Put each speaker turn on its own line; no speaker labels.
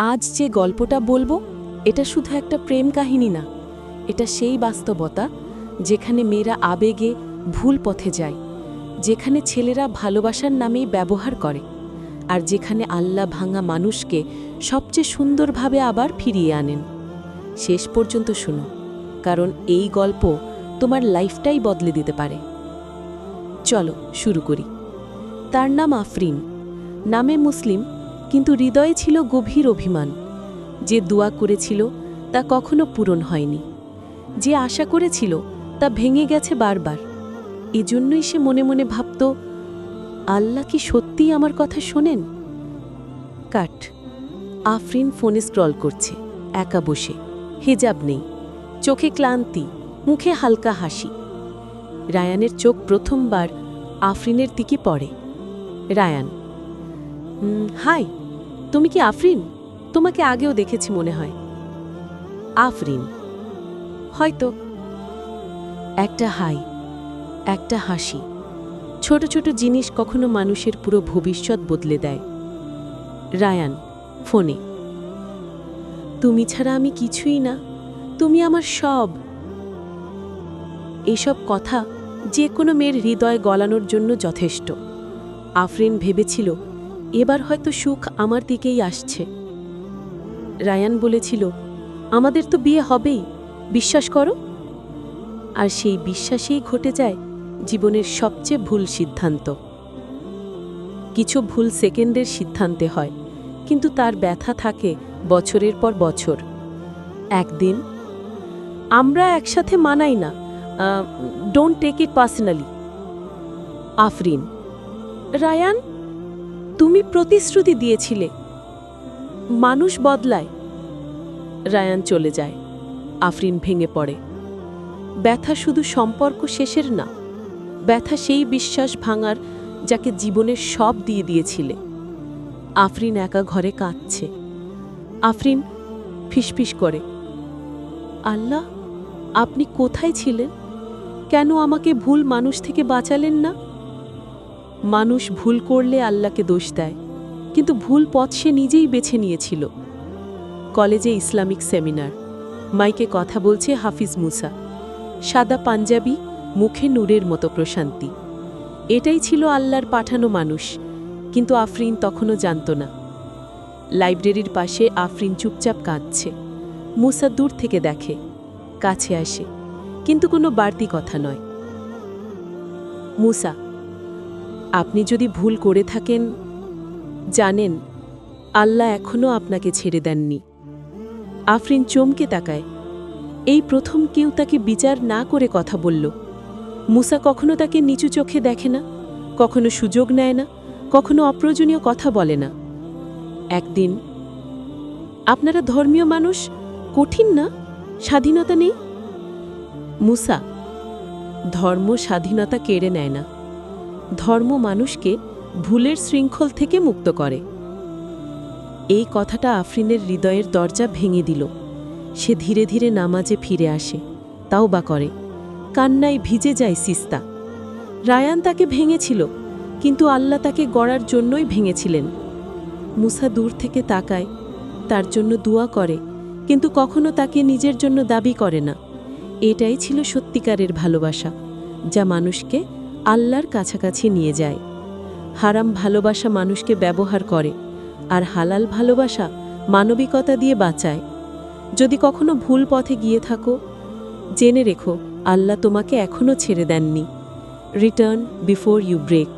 আজ যে গল্পটা বলবো এটা শুধু একটা প্রেম কাহিনী না, এটা সেই বাস্তবতা যেখানে মেয়েরা আবেগে ভুল পথে যায়, যেখানে ছেলেরা ভালোবাসার নামেই ব্যবহার করে, আর যেখানে আল্লাহ ভাঙা মানুষকে সবচেয়ে সুন্দরভাবে আবার ফিরিয়ে আনেন। শেষ পর্যন্ত শুনো, কারণ এই গল্প তোমার লাইফটাই বদলে দিতে পারে। চলো শুরু করি। তার নাম আফরিন, নামে মুসলিম, কিন্তু হৃদয়ে ছিল গভীর অভিমান। যে দোয়া করেছিল তা কখনো পূরণ হয়নি, যে আশা করেছিল তা ভেঙে গেছে বারবার। এজন্যই সে মনে মনে ভাবত, আল্লাহ কি সত্যিই আমার কথা শোনেন? কাট। আফরিন ফোনে স্ক্রল করছে, একা বসে, হিজাব নেই, চোখে ক্লান্তি, মুখে হালকা হাসি। রায়ানের চোখ প্রথমবার আফরিনের দিকে পড়ে। রায়ান: হাই, তুমি কি আফরিন? তোমাকে আগেও দেখেছি মনে হয়। আফরিন: হয়তো। একটা হাই, একটা হাসি। ছোট ছোট জিনিস কখনো মানুষের পুরো ভবিষ্যৎ বদলে দেয়। রায়ান ফোনে: তুমি ছাড়া আমি কিছুই না, তুমি আমার সব। এসব কথা যে কোনো মেয়ের হৃদয় গলানোর জন্য যথেষ্ট। আফরিন ভেবেছিল এবার হয়তো সুখ আমার দিকেই আসছে। রায়ান বলেছিল, আমাদের তো বিয়ে হবেই, বিশ্বাস করো। আর সেই বিশ্বাসেই ঘটে যায় জীবনের সবচেয়ে ভুল সিদ্ধান্ত। কিছু ভুল সেকেন্ডের সিদ্ধান্তে হয়, কিন্তু তার ব্যথা থাকে বছরের পর বছর। একদিন: আমরা একসাথে মানাই না, don't take it personally. Afrin: Ryan, তুমি প্রতিশ্রুতি দিয়েছিলে, মানুষ বদলায়। রায়ান চলে যায়। আফরিন ভেঙে পড়ে। ব্যথা শুধু সম্পর্ক শেষের না, ব্যথা সেই বিশ্বাস ভাঙার যাকে জীবনের সব দিয়ে দিয়েছিলে। আফরিন একা ঘরে কাঁদছে। আফরিন ফিসফিস করে, আল্লাহ, আপনি কোথায় ছিলেন? কেন আমাকে ভুল মানুষ থেকে বাঁচালেন না? মানুষ ভুল করলে আল্লাহকে দোষ দেয়, কিন্তু ভুল পথ সে নিজেই বেছে নিয়েছিল। কলেজে ইসলামিক সেমিনার, মাইকে কথা বলছে হাফিজ মুসা, সাদা পাঞ্জাবি, মুখে নূরের মতো প্রশান্তি। এটাই ছিল আল্লাহর পাঠানো মানুষ, কিন্তু আফরিন তখনও জানত না। লাইব্রেরির পাশে আফরিন চুপচাপ কাঁদছে। মুসা দূর থেকে দেখে, কাছে আসে, কিন্তু কোনো বাড়তি কথা নয়। মুসা, আপনি যদি ভুল করে থাকেন, জানেন আল্লাহ এখনও আপনাকে ছেড়ে দেননি। আফরিন চমকে তাকায়। এই প্রথম কেউ তাকে বিচার না করে কথা বলল। মুসা কখনো তাকে নিচু চোখে দেখে না, কখনো সুযোগ নেয় না, কখনো অপ্রয়োজনীয় কথা বলে না। একদিন: আপনারা ধর্মীয় মানুষ, কঠিন না? স্বাধীনতা নেই? মুসা: ধর্ম স্বাধীনতা কেড়ে নেয় না, ধর্ম মানুষকে ভুলের শৃঙ্খল থেকে মুক্ত করে। এই কথাটা আফরিনের হৃদয়ের দরজা ভেঙে দিল। সে ধীরে ধীরে নামাজে ফিরে আসে, তাওবা করে, কান্নায় ভিজে যায় সিস্তা। রায়ান তাকে ভেঙেছিল, কিন্তু আল্লাহ তাকে গড়ার জন্যই ভেঙেছিলেন। মুসা দূর থেকে তাকায়, তার জন্য দোয়া করে, কিন্তু কখনো তাকে নিজের জন্য দাবি করে না। এটাই ছিল সত্যিকারের ভালোবাসা, যা মানুষকে আল্লাহর কাছাকাছি নিয়ে যায়। হারাম ভালোবাসা মানুষকে ব্যবহার করে, আর হালাল ভালোবাসা মানবিকতা দিয়ে বাঁচায়। যদি কখনো ভুল পথে গিয়ে থাকো, জেনে রেখো আল্লাহ তোমাকে এখনও ছেড়ে দেননি। Return before you break.